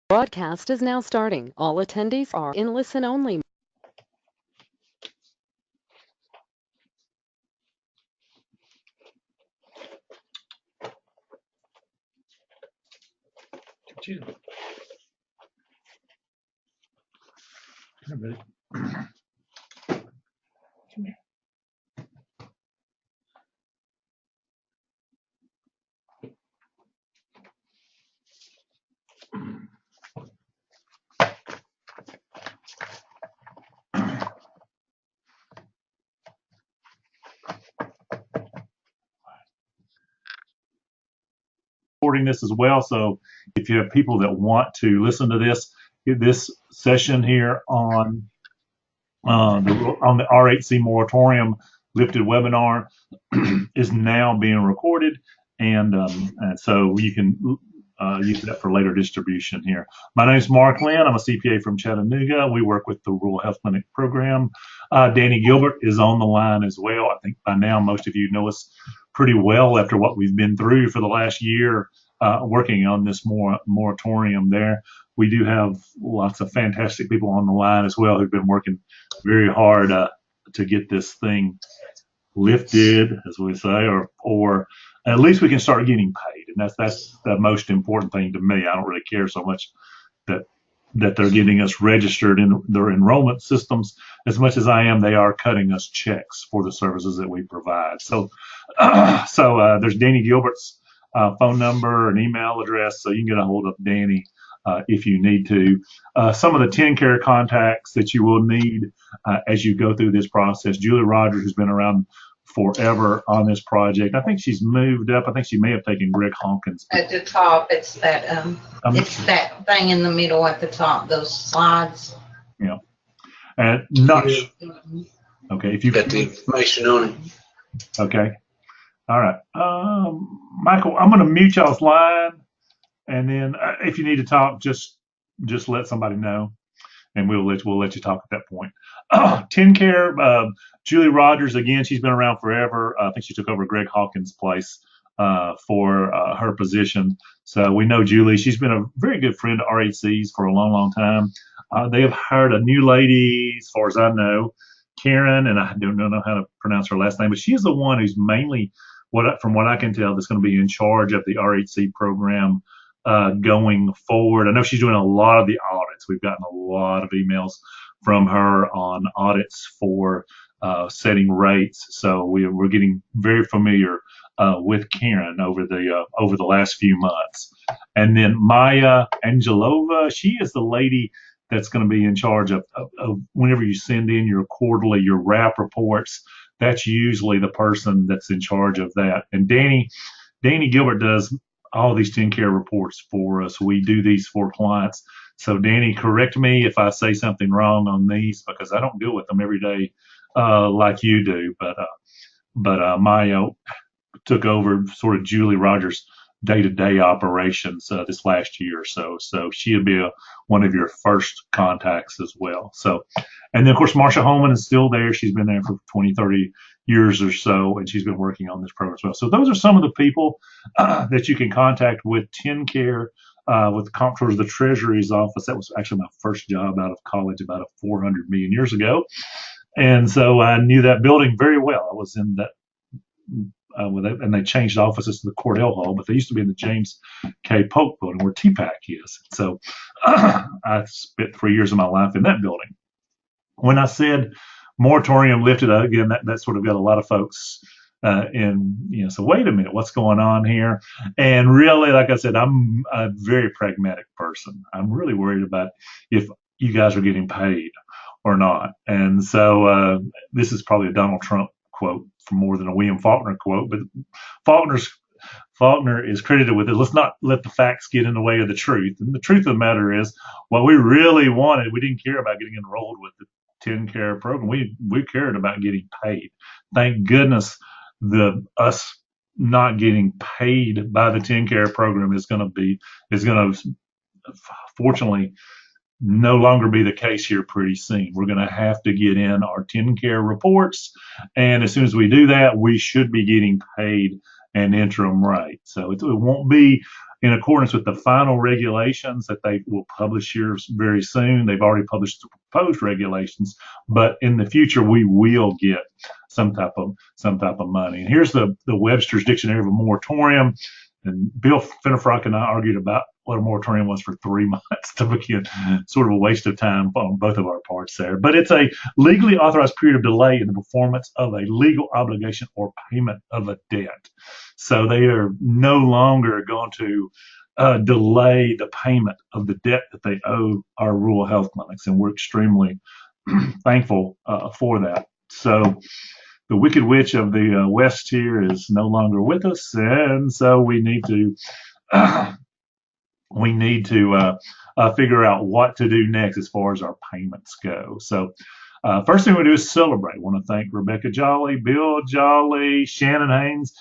Broadcast is now starting. All attendees are in listen-only. Recording this as well, so if you have people that want to listen to this session here on the RHC moratorium lifted webinar is now being recorded, and so you can use that for later distribution here. My name is Mark Lynn. I'm a CPA from Chattanooga. We work with the Rural Health Clinic program. Danny Gilbert is on the line as well. I think by now most of you know us pretty well after what we've been through for the last year working on this moratorium there. We do have lots of fantastic people on the line as well who've been working very hard to get this thing lifted, as we say, or at least we can start getting paid. And that's the most important thing to me. I don't really care so much that they're getting us registered in their enrollment systems as much as I am they are cutting us checks for the services that we provide. So there's Danny Gilbert's phone number and email address, so you can get a hold of Danny if you need to. Some of the Tenncare contacts that you will need as you go through this process. Julie Rogers, who's been around forever on this project. I think she's moved up. I think she may have taken Greg Hawkins. At the top, it's that it's that thing in the middle at the top, those slides. Yeah. And not okay. If you got the information on it. Okay. All right. Michael, I'm going to mute y'all's line, and then if you need to talk, just let somebody know, and we'll let you talk at that point. Tenncare, Julie Rogers, again, she's been around forever. I think she took over Greg Hawkins' place for her position. So we know Julie. She's been a very good friend to RHCs for a long, long time. They have hired a new lady, as far as I know, Karen, and I don't know how to pronounce her last name, but she's the one who's mainly, from what I can tell, that's going to be in charge of the RHC program going forward. I know she's doing a lot of the audits. We've gotten a lot of emails from her on audits for setting rates. So we're getting very familiar with Karen over the last few months. And then Maya Angelova, she is the lady that's going to be in charge of whenever you send in your quarterly, your RAP reports. That's usually the person that's in charge of that. And Danny Gilbert does all these Tenncare reports for us. We do these for clients. So Danny, correct me if I say something wrong on these, because I don't deal with them every day like you do. But Maya took over sort of Julie Rogers' day-to-day operations this last year. So she'll be one of your first contacts as well. So, and then of course Marsha Holman is still there. She's been there for 20, 30 years or so, and she's been working on this program as well. So those are some of the people that you can contact with Tenncare, with the Comptroller of the Treasury's office. That was actually my first job out of college about 400 million years ago. And so I knew that building very well. I was in that, and they changed offices to the Cordell Hall, but they used to be in the James K. Polk building where TPAC is. So I spent 3 years of my life in that building. When I said moratorium lifted, again, that sort of got a lot of folks so wait a minute, what's going on here? And really, like I said, I'm a very pragmatic person. I'm really worried about if you guys are getting paid or not. And so this is probably a Donald Trump quote for more than a William Faulkner quote, but Faulkner is credited with it. Let's not let the facts get in the way of the truth. And the truth of the matter is, what we really wanted, we didn't care about getting enrolled with the Tenncare program. We cared about getting paid. Thank goodness us not getting paid by the Tenncare program is going to fortunately no longer be the case here pretty soon. We're going to have to get in our Tenncare reports, and as soon as we do that, we should be getting paid an interim rate. So it won't be in accordance with the final regulations that they will publish here very soon. They've already published the proposed regulations, but in the future we will get some type of money. And here's the Webster's Dictionary of a moratorium. And Bill Finnefrock and I argued about what a moratorium was for 3 months to begin. Sort of a waste of time on both of our parts there. But it's a legally authorized period of delay in the performance of a legal obligation or payment of a debt. So they are no longer going to delay the payment of the debt that they owe our rural health clinics. And we're extremely thankful for that. So the Wicked Witch of the West here is no longer with us, and so we need to figure out what to do next as far as our payments go. So first thing we do is celebrate. I want to thank Rebecca Jolly, Bill Jolly, Shannon Haynes,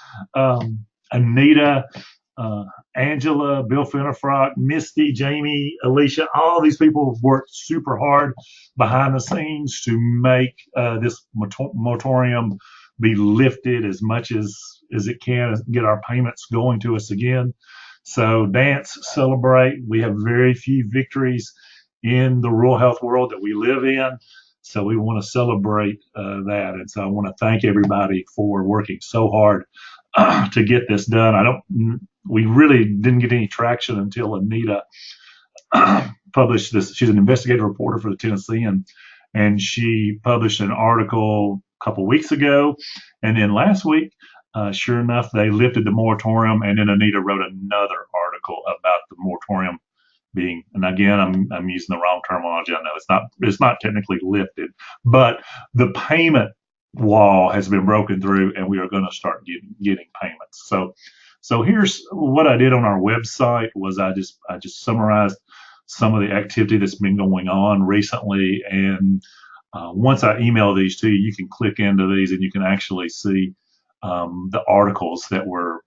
Anita, Angela, Bill Finnefrock, Misty, Jamie, Alicia. All these people have worked super hard behind the scenes to make this moratorium be lifted as much as it can, get our payments going to us again. So dance, celebrate. We have very few victories in the rural health world that we live in. So we want to celebrate that. And so I want to thank everybody for working so hard to get this done. We really didn't get any traction until Anita published this. She's an investigative reporter for the Tennessean, and she published an article a couple weeks ago. And then last week, sure enough, they lifted the moratorium, and then Anita wrote another article about the moratorium being, and again, I'm using the wrong terminology. I know it's not technically lifted, but the payment wall has been broken through, and we are going to start getting payments. So here's what I did on our website was I just summarized some of the activity that's been going on recently, and once I email these to you, you can click into these and you can actually see the articles that were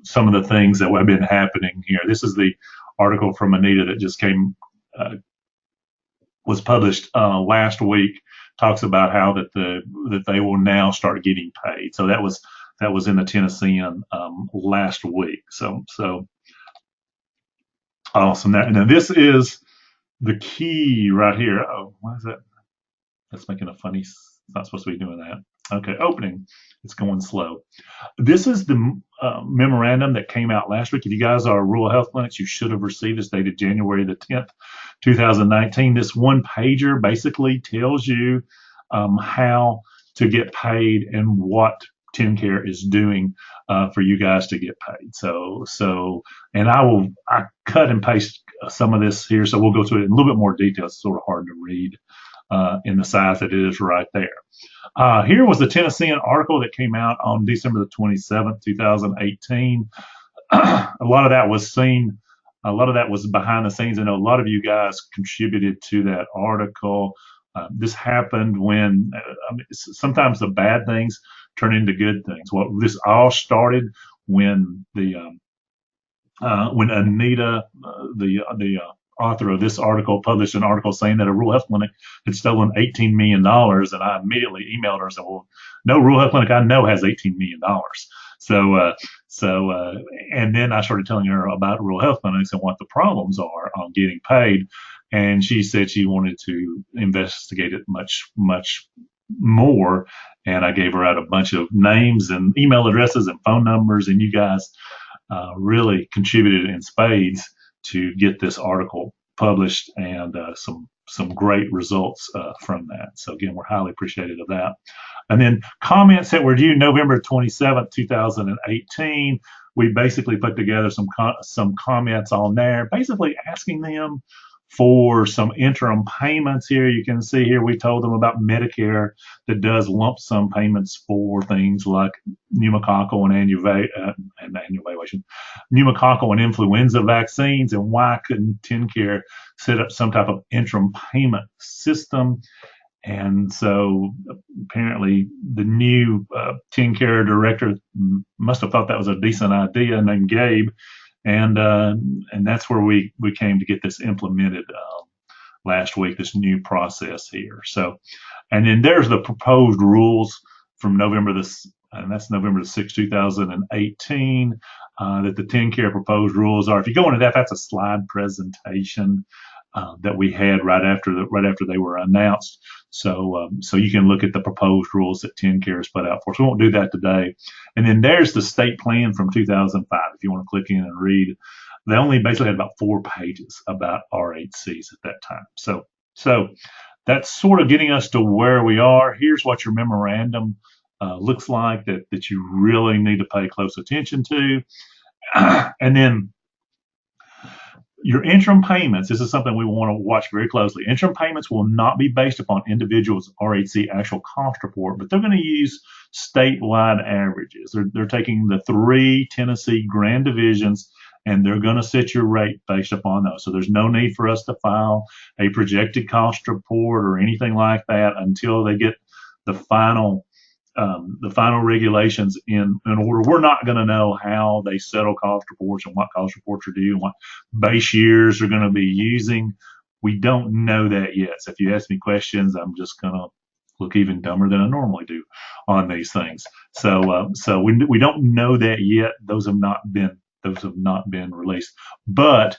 some of the things that have been happening here. This is the article from Anita that just was published last week. Talks about how that they will now start getting paid. So that was in the Tennessean last week. So awesome. Now this is the key right here. Oh, why is that? That's making a funny. It's not supposed to be doing that. Okay, opening. It's going slow. This is the memorandum that came out last week. If you guys are rural health clinics, you should have received this, dated January the 10th, 2019. This one pager basically tells you how to get paid and what Tenncare is doing for you guys to get paid. And I cut and paste some of this here, so we'll go through it in a little bit more detail. It's sort of hard to read in the size that it is right there. Here was the Tennessean article that came out on December the 27th, 2018. A lot of that was behind the scenes. I know a lot of you guys contributed to that article. This happened when sometimes the bad things turn into good things. Well, this all started when when Anita, the author of this article, published an article saying that a rural health clinic had stolen $18 million. And I immediately emailed her and said, well, no rural health clinic I know has $18 million. And then I started telling her about rural health clinics and what the problems are on getting paid. And she said she wanted to investigate it much, much more. And I gave her out a bunch of names and email addresses and phone numbers. And you guys really contributed in spades to get this article published, and some great results from that. So again, we're highly appreciative of that. And then comments that were due November 27th, 2018. We basically put together some comments on there, basically asking them for some interim payments here. You can see here we told them about Medicare that does lump sum payments for things like pneumococcal and pneumococcal and influenza vaccines, and why couldn't Tenncare set up some type of interim payment system. And so apparently the new Tenncare director must have thought that was a decent idea, named Gabe. And that's where we came to get this implemented last week, this new process here. So, and then there's the proposed rules from November the 6th, 2018. that the Tenncare proposed rules are. If you go into that, that's a slide presentation that we had right after they were announced. So you can look at the proposed rules that Tenncare has put out for us. We won't do that today. And then there's the state plan from 2005. If you want to click in and read, they only basically had about 4 pages about RHCs at that time. So that's sort of getting us to where we are. Here's what your memorandum looks like that you really need to pay close attention to. And then your interim payments, this is something we want to watch very closely. Interim payments will not be based upon individuals' RHC actual cost report, but they're going to use statewide averages. They're taking the 3 Tennessee grand divisions, and they're going to set your rate based upon those. So there's no need for us to file a projected cost report or anything like that until they get the final regulations in order. We're not going to know how they settle cost reports and what cost reports are due and what base years are going to be using. We don't know that yet. So if you ask me questions, I'm just going to look even dumber than I normally do on these things. So we don't know that yet. Those have not been released. But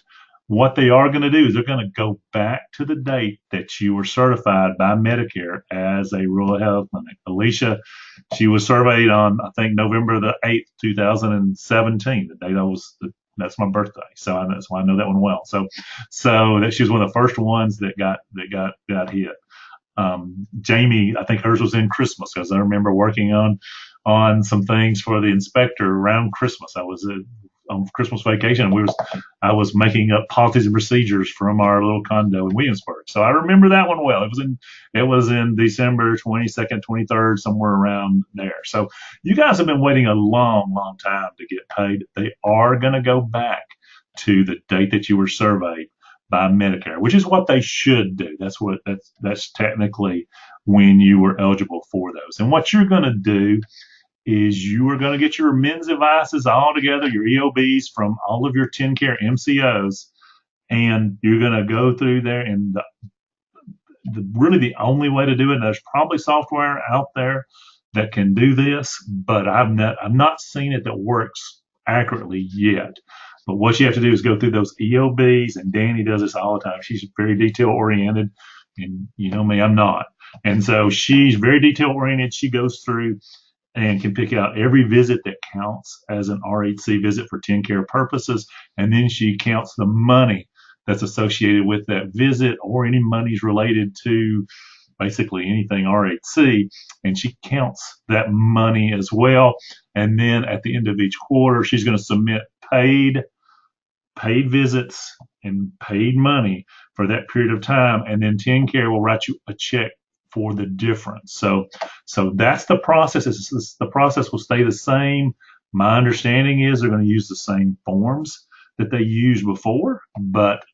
what they are going to do is they're going to go back to the date that you were certified by Medicare as a rural health clinic. Alicia, she was surveyed on, I think, November the 8th, 2017, the date that's my birthday. So that's why I know that one well. So that she was one of the first ones that got hit. Jamie, I think hers was in Christmas, because I remember working on some things for the inspector around Christmas. I was on Christmas vacation, and I was making up policies and procedures from our little condo in Williamsburg. So I remember that one well. It was in December 22nd, 23rd, somewhere around there. So you guys have been waiting a long, long time to get paid. They are going to go back to the date that you were surveyed by Medicare, which is what they should do. That's technically when you were eligible for those. And what you're going to do is you are going to get your men's devices all together, your EOBs from all of your Tenncare MCOs, and you're going to go through there. And really the only way to do it, and there's probably software out there that can do this, but I've not seen it that works accurately yet. But what you have to do is go through those EOBs, and Danny does this all the time. She's very detail oriented, and you know me, I'm not. And so she's very detail oriented. She goes through and can pick out every visit that counts as an RHC visit for Tenncare purposes, and then she counts the money that's associated with that visit or any monies related to basically anything RHC, and she counts that money as well. And then at the end of each quarter, she's going to submit paid visits and paid money for that period of time, and then Tenncare will write you a check for the difference. So that's the process. The process will stay the same. My understanding is they're going to use the same forms that they used before, but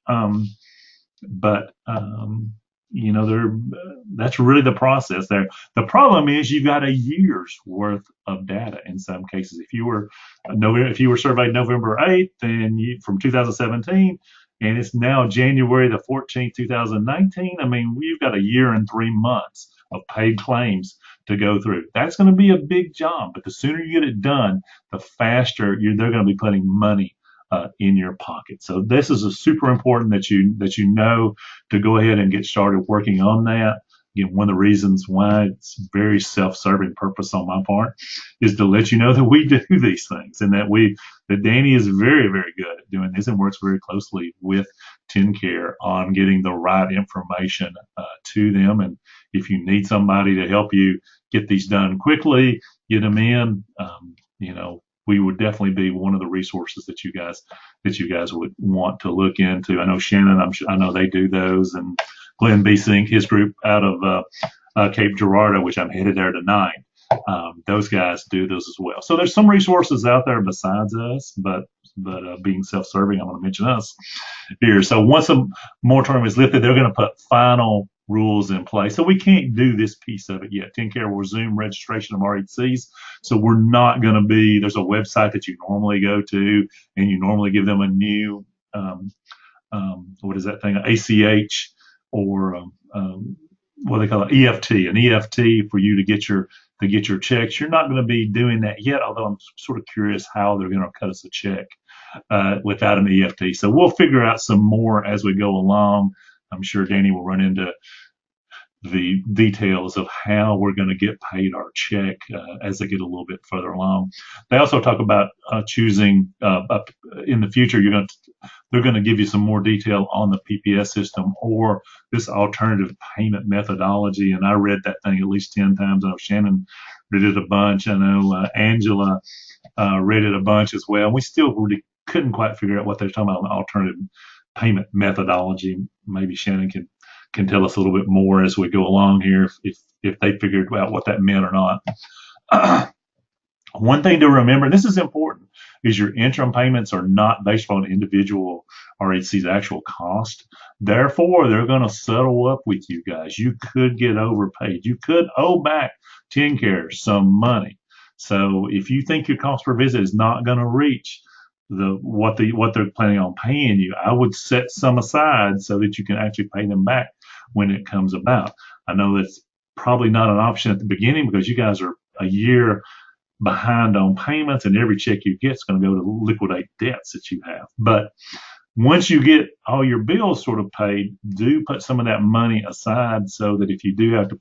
that's really the process there. The problem is you've got a year's worth of data in some cases. If you were surveyed November 8th, then from 2017, and it's now January the 14th, 2019. I mean, we've got a year and 3 months of paid claims to go through. That's going to be a big job, but the sooner you get it done, the faster they're going to be putting money in your pocket. So this is a super important that you know to go ahead and get started working on that. Again, one of the reasons why it's very self-serving purpose on my part is to let you know that we do these things, and that Danny is very, very good at doing this and works very closely with Tenncare on getting the right information to them. And if you need somebody to help you get these done quickly, get them in, we would definitely be one of the resources that you guys would want to look into. I know Shannon, I know they do those, and Glenn B. Sink, his group out of Cape Girardeau, which I'm headed there tonight. Those guys do those as well. So there's some resources out there besides us, but being self-serving, I'm going to mention us here. So once a moratorium is lifted, they're going to put final rules in place. So we can't do this piece of it yet. Tenncare will resume registration of RHCs. So we're not going to there's a website that you normally go to, and you normally give them a new, what is that thing, ACH, or what they call an EFT for you to get to get your checks. You're not going to be doing that yet, although I'm sort of curious how they're going to cut us a check without an EFT. So we'll figure out some more as we go along. I'm sure Danny will run into the details of how we're going to get paid our check as they get a little bit further along. They also talk about choosing in the future. They're going to give you some more detail on the PPS system or this alternative payment methodology. And I read that thing at least 10 times. I know Shannon read it a bunch. I know Angela read it a bunch as well. And we still really couldn't quite figure out what they're talking about on the alternative payment methodology. Maybe Shannon can tell us a little bit more as we go along here if they figured out what that meant or not. One thing to remember, and this is important, is your interim payments are not based on individual RHC's actual cost. Therefore, they're going to settle up with you guys. You could get overpaid. You could owe back Tenncare some money. So if you think your cost per visit is not going to reach what they're planning on paying you, I would set some aside so that you can actually pay them back when it comes about. I know that's probably not an option at the beginning because you guys are a year behind on payments, and every check you get is going to go to liquidate debts that you have. But once you get all your bills sort of paid, do put some of that money aside so that if you do have to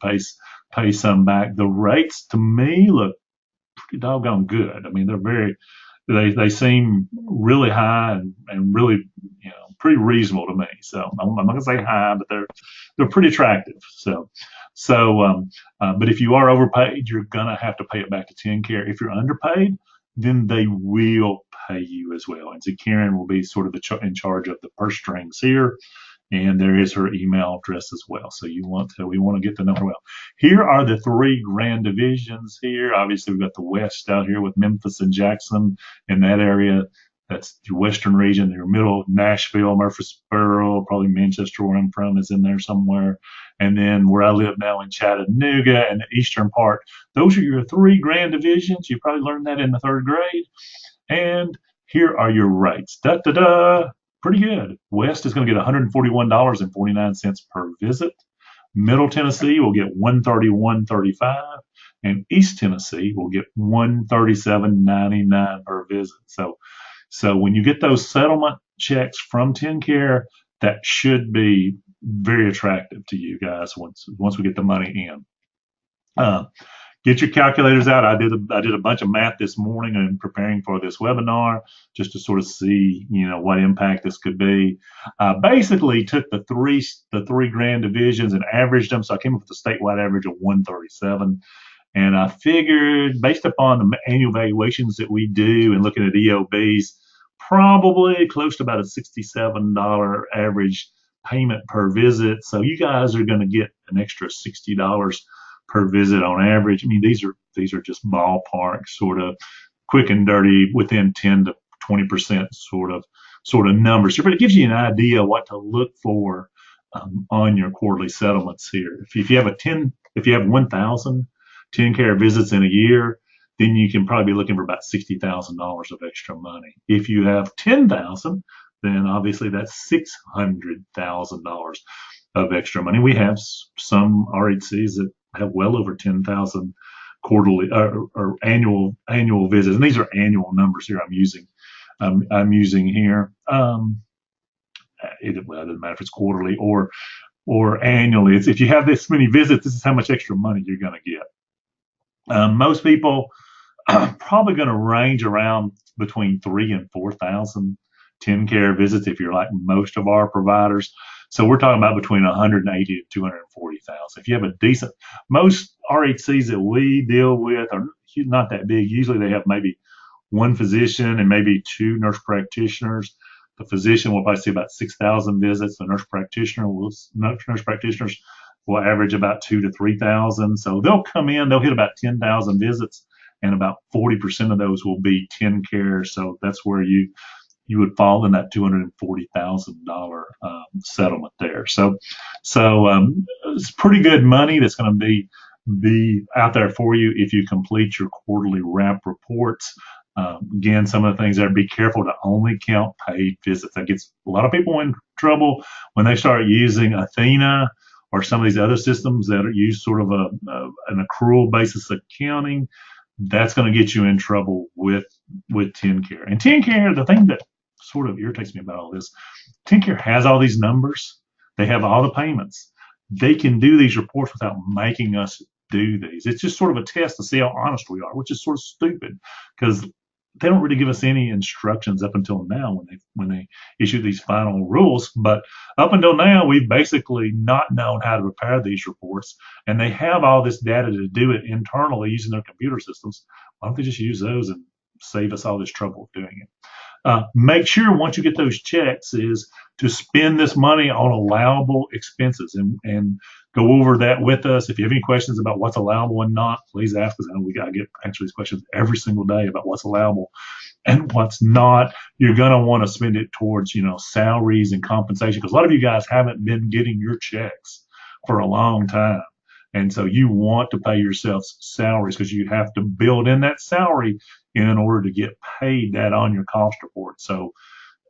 pay some back, the rates to me look pretty doggone good. I mean, they seem really high and really, pretty reasonable to me. So I'm not gonna say high, but they're pretty attractive. But if you are overpaid, you're gonna have to pay it back to Tenncare. If you're underpaid, then they will pay you as well. And so Karen will be sort of in charge of the purse strings here. And there is her email address as well. So we want to get to know her well. Here are the 3 grand divisions here. Obviously, we've got the West out here with Memphis and Jackson in that area. That's the Western region. Your middle, Nashville, Murfreesboro, probably Manchester, where I'm from, is in there somewhere. And then where I live now in Chattanooga and the eastern part. Those are your 3 grand divisions. You probably learned that in the 3rd grade. And here are your rates. Da-da-da. Pretty good. West is going to get $141.49 per visit. Middle Tennessee will get $131.35, and East Tennessee will get $137.99 per visit. So when you get those settlement checks from Tenncare, that should be very attractive to you guys once we get the money in. Get your calculators out. I did a bunch of math this morning in preparing for this webinar just to sort of see, what impact this could be. Basically took the three grand divisions and averaged them. So I came up with a statewide average of 137. And I figured based upon the annual valuations that we do and looking at EOBs, probably close to about a $67 average payment per visit. So you guys are going to get an extra $60 per visit on average. I mean, these are just ballpark, sort of quick and dirty, within 10 to 20% sort of numbers here. But it gives you an idea what to look for on your quarterly settlements here. If you have 1,000 Tenncare visits in a year, then you can probably be looking for about $60,000 of extra money. If you have 10,000, then obviously that's $600,000 of extra money. We have some RHCs that have well over 10,000 quarterly or annual visits, and these are annual numbers here I'm using here. It doesn't matter if it's quarterly or annually. If you have this many visits, this is how much extra money you're going to get. Most people are probably going to range around between 3,000 and 4,000 Tenncare visits if you're like most of our providers. So we're talking about between 180 to 240,000. If you have a decent, most RHCs that we deal with are not that big. Usually they have maybe one physician and maybe 2 nurse practitioners. The physician will probably see about 6,000 visits. The nurse practitioners will average about 2,000 to 3,000. So they'll come in, they'll hit about 10,000 visits, and about 40% of those will be Tenncare. So that's where you would fall in that $240,000 settlement there. So it's pretty good money that's going to be out there for you if you complete your quarterly wrap reports. Again, some of the things there, be careful to only count paid visits. That gets a lot of people in trouble when they start using Athena or some of these other systems that use sort of an accrual basis accounting, that's going to get you in trouble with Tenncare. And Tenncare, the thing that sort of irritates me about all this, Tenncare has all these numbers. They have all the payments. They can do these reports without making us do these. It's just sort of a test to see how honest we are, which is sort of stupid because they don't really give us any instructions up until now when they issue these final rules. But up until now, we've basically not known how to prepare these reports, and they have all this data to do it internally using their computer systems. Why don't they just use those and save us all this trouble of doing it? Make sure once you get those checks is to spend this money on allowable expenses and go over that with us. If you have any questions about what's allowable and not, please ask us. I know we got to get answer these questions every single day about what's allowable and what's not. You're going to want to spend it towards, salaries and compensation, because a lot of you guys haven't been getting your checks for a long time. And so you want to pay yourselves salaries because you have to build in that salary in order to get paid that on your cost report. So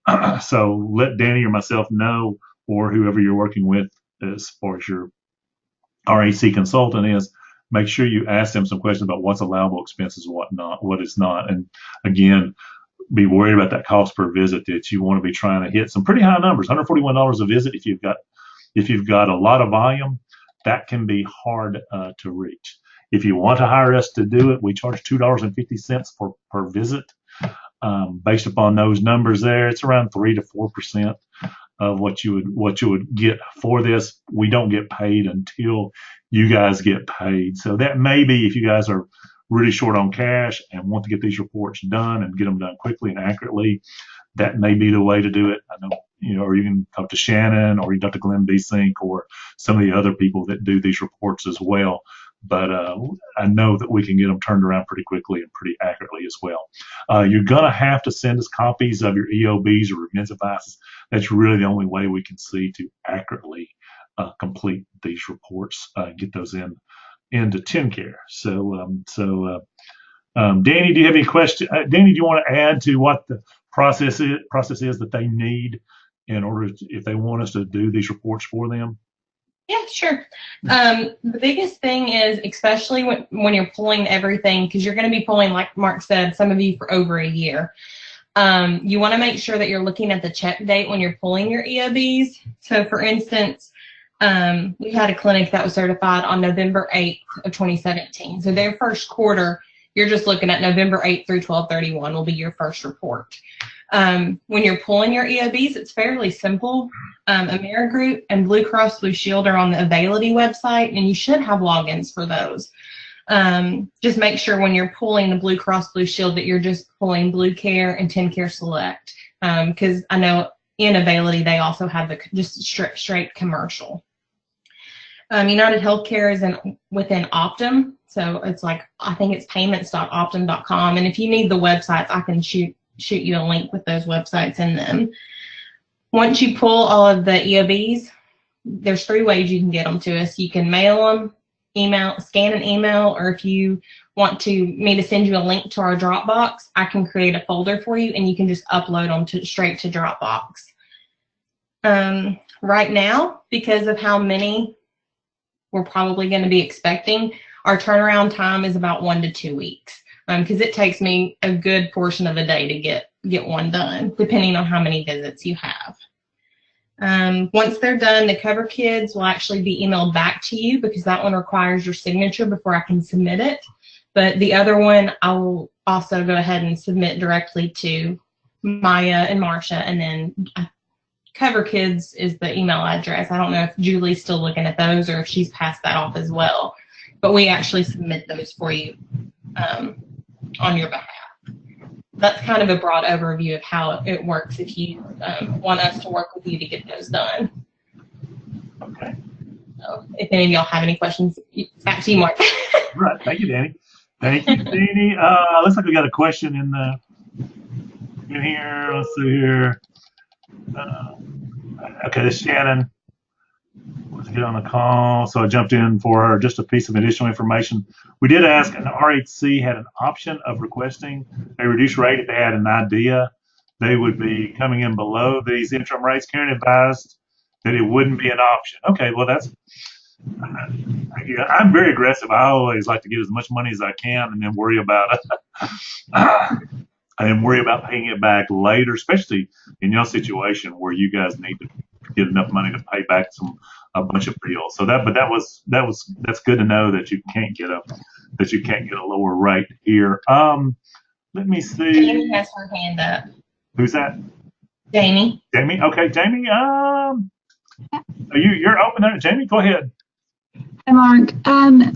let Danny or myself know, or whoever you're working with as far as your RHC consultant is, make sure you ask them some questions about what's allowable expenses and what is not. And again, be worried about that cost per visit, that you want to be trying to hit some pretty high numbers. $141 a visit if you've got a lot of volume. That can be hard to reach. If you want to hire us to do it, we charge $2.50 per visit. Based upon those numbers there, it's around 3 to 4% of what you would get for this. We don't get paid until you guys get paid. So that may be, if you guys are really short on cash and want to get these reports done and get them done quickly and accurately, that may be the way to do it. I know, or you can talk to Shannon, or you can talk to Glenn B-Sync, or some of the other people that do these reports as well. But I know that we can get them turned around pretty quickly and pretty accurately as well. You're going to have to send us copies of your EOBs or remittance advices. That's really the only way we can see to accurately complete these reports, get those into Tenncare. So Danny, do you have any questions? Danny, do you want to add to what the process is that they need in order if they want us to do these reports for them? Yeah, sure. The biggest thing is, especially when you're pulling everything, because you're going to be pulling, like Mark said, some of you for over a year. You want to make sure that you're looking at the check date when you're pulling your EOBs. So, for instance, we had a clinic that was certified on November 8th of 2017. So their first quarter, you're just looking at November 8th through 12/31 will be your first report. When you're pulling your EOBs, it's fairly simple. AmeriGroup and Blue Cross Blue Shield are on the Availity website, and you should have logins for those. Just make sure when you're pulling the Blue Cross Blue Shield that you're just pulling Blue Care and Tenncare Select, because I know in Availity they also have the just straight commercial. United Healthcare is within Optum, so it's like, I think it's payments.optum.com, and if you need the websites, I can shoot you a link with those websites in them. Once you pull all of the EOBs, there's 3 ways you can get them to us. You can mail them, scan an email, or if you want me to send you a link to our Dropbox, I can create a folder for you and you can just upload them straight to Dropbox. Right now, because of how many we're probably going to be expecting, our turnaround time is about 1 to 2 weeks, because it takes me a good portion of the day to get one done, depending on how many visits you have. Once they're done, the cover kids will actually be emailed back to you, because that one requires your signature before I can submit it. But the other one, I will also go ahead and submit directly to Maya and Marcia, and then cover kids is the email address. I don't know if Julie's still looking at those or if she's passed that off as well, but we actually submit those for you on your behalf. That's kind of a broad overview of how it works if you want us to work with you to get those done. Okay. So if any of y'all have any questions, back to you, Mark. Right. Thank you, Danny. Thank you, Danny. Looks like we got a question in here. Let's see here. Okay, this is Shannon. Let's get on the call. So I jumped in for her. Just a piece of additional information. We did ask, an RHC had an option of requesting a reduced rate if they had an idea they would be coming in below these interim rates. Karen advised that it wouldn't be an option. Okay, well I'm very aggressive. I always like to get as much money as I can and then worry about paying it back later, especially in your situation where you guys need to get enough money to pay back a bunch of bills. So that's good to know that you can't get a lower rate here. Let me see. Jamie has her hand up. Who's that? Jamie. Jamie. Okay, Jamie. You're open there. Jamie, go ahead. Hi, Mark.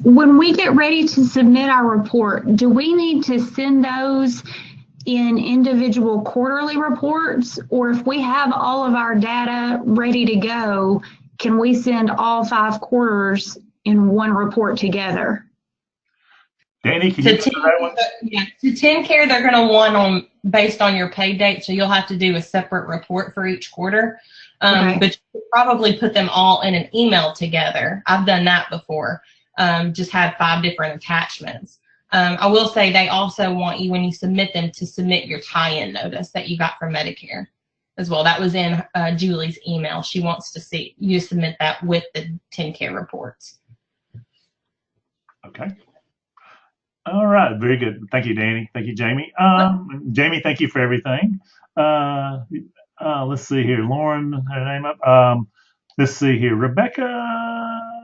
When we get ready to submit our report, do we need to send those in individual quarterly reports, or if we have all of our data ready to go, can we send all 5 quarters in one report together? Danny, can you answer that one? Yeah, to Tenncare, they're going to want them based on your pay date, so you'll have to do a separate report for each quarter. Okay. But you could probably put them all in an email together. I've done that before. Just had 5 different attachments. I will say they also want you, when you submit them, to submit your tie-in notice that you got from Medicare as well. That was in Julie's email. She wants to see you submit that with the Tenncare reports. Okay. All right. Very good. Thank you, Danny. Thank you, Jamie. Jamie, thank you for everything. Let's see here. Lauren, her name up. Let's see here. Rebecca.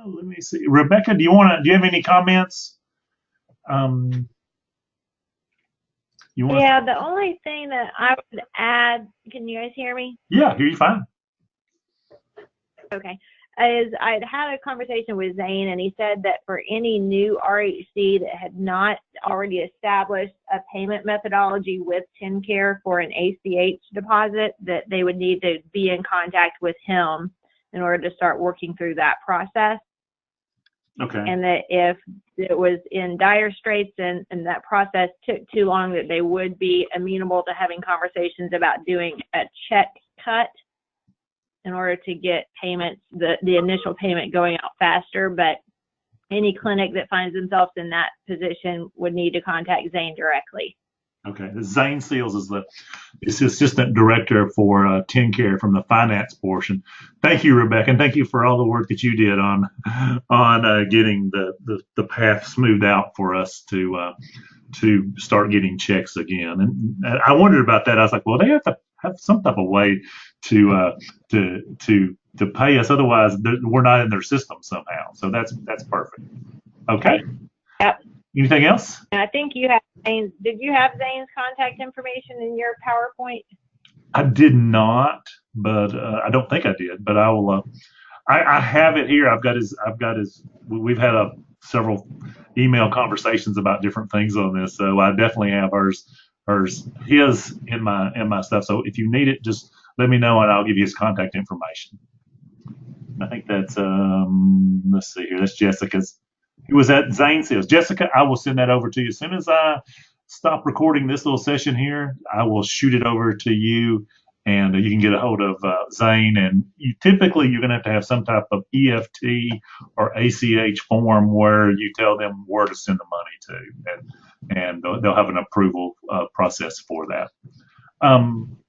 Let me see. Rebecca, do you have any comments? Yeah, the only thing that I would add, can you guys hear me? Yeah, hear you fine. Okay. Is I'd had a conversation with Zane, and he said that for any new RHC that had not already established a payment methodology with Tenncare for an ACH deposit, that they would need to be in contact with him in order to start working through that process. Okay. And that if it was in dire straits and that process took too long, that they would be amenable to having conversations about doing a check cut in order to get payments, the initial payment going out faster. But any clinic that finds themselves in that position would need to contact Zane directly. Okay. Zane Seals is the assistant director for Tenncare from the finance portion. Thank you, Rebecca, and thank you for all the work that you did on getting the path smoothed out for us to start getting checks again. And I wondered about that. I was like, well, they have to have some type of way to pay us, otherwise we're not in their system somehow. So that's perfect. Okay. Yep. Anything else? And I think you have Zane's. Did you have Zane's contact information in your PowerPoint? I did not, but I don't think I did. But I will. I have it here. I've got his. We've had several email conversations about different things on this, so I definitely have his in my stuff. So if you need it, just let me know and I'll give you his contact information. I think that's let's see here. That's Jessica's. It was at Zane Seals. Jessica, I will send that over to you as soon as I stop recording this little session here. I will shoot it over to you, and you can get a hold of Zane. And you're going to have some type of EFT or ACH form where you tell them where to send the money to, and they'll have an approval process for that.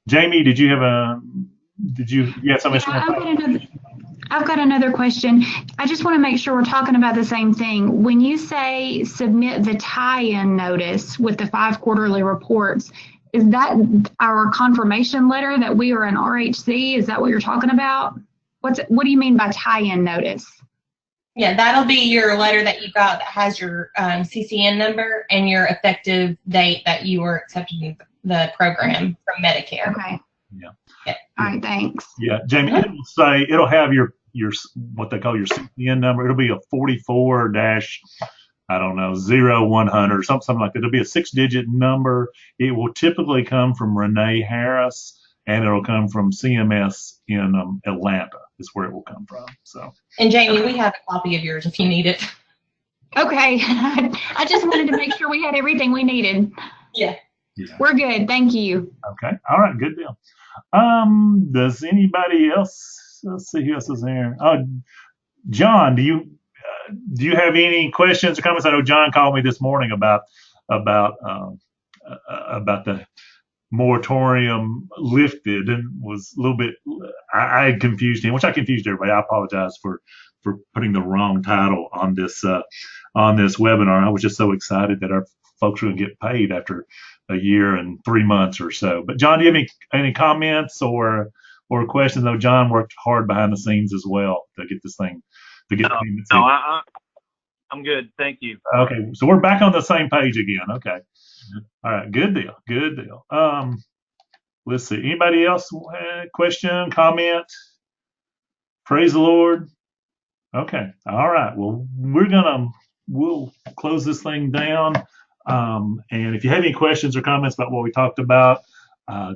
Jamie, did you have something? Yeah, I've got another question. I just want to make sure we're talking about the same thing. When you say submit the tie-in notice with the 5 quarterly reports, is that our confirmation letter that we are an RHC? Is that what you're talking about? What do you mean by tie-in notice? Yeah, that'll be your letter that you got that has your CCN number and your effective date that you were accepted in the program from Medicare. Okay. Yeah. All right, thanks. Yeah, Jamie, it'll have your what they call your CCN number. It'll be a 44 I don't know, 0100, something like that. It'll be a 6-digit number. It will typically come from Renee Harris, and it'll come from CMS in Atlanta is where it will come from. So. And Jamie, we have a copy of yours if you need it. Okay. I just wanted to make sure we had everything we needed. Yeah. We're good. Thank you. Okay. All right. Good deal. Does anybody else? Let's see who else is there. John, do you have any questions or comments? I know John called me this morning about the moratorium lifted, and was a little bit, I had confused him, which I confused everybody. I apologize for putting the wrong title on this webinar. I was just so excited that our folks were going to get paid after a year and 3 months or so. But John, do you have any comments or questions? Though John worked hard behind the scenes as well to get this thing payments in. I'm good. Thank you. Okay, so we're back on the same page again. Okay. All right, good deal. Good deal. Let's see. Anybody else? Question, comment? Praise the Lord. Okay. All right. Well, we'll close this thing down. And if you have any questions or comments about what we talked about,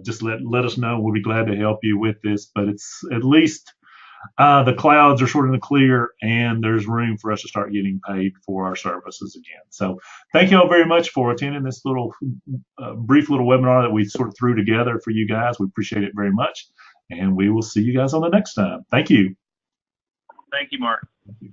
just let us know. We'll be glad to help you with this. But it's at least the clouds are sort of in the clear, and there's room for us to start getting paid for our services again. So thank you all very much for attending this little brief little webinar that we sort of threw together for you guys. We appreciate it very much, and we will see you guys on the next time. Thank you. Thank you, Mark. Thank you.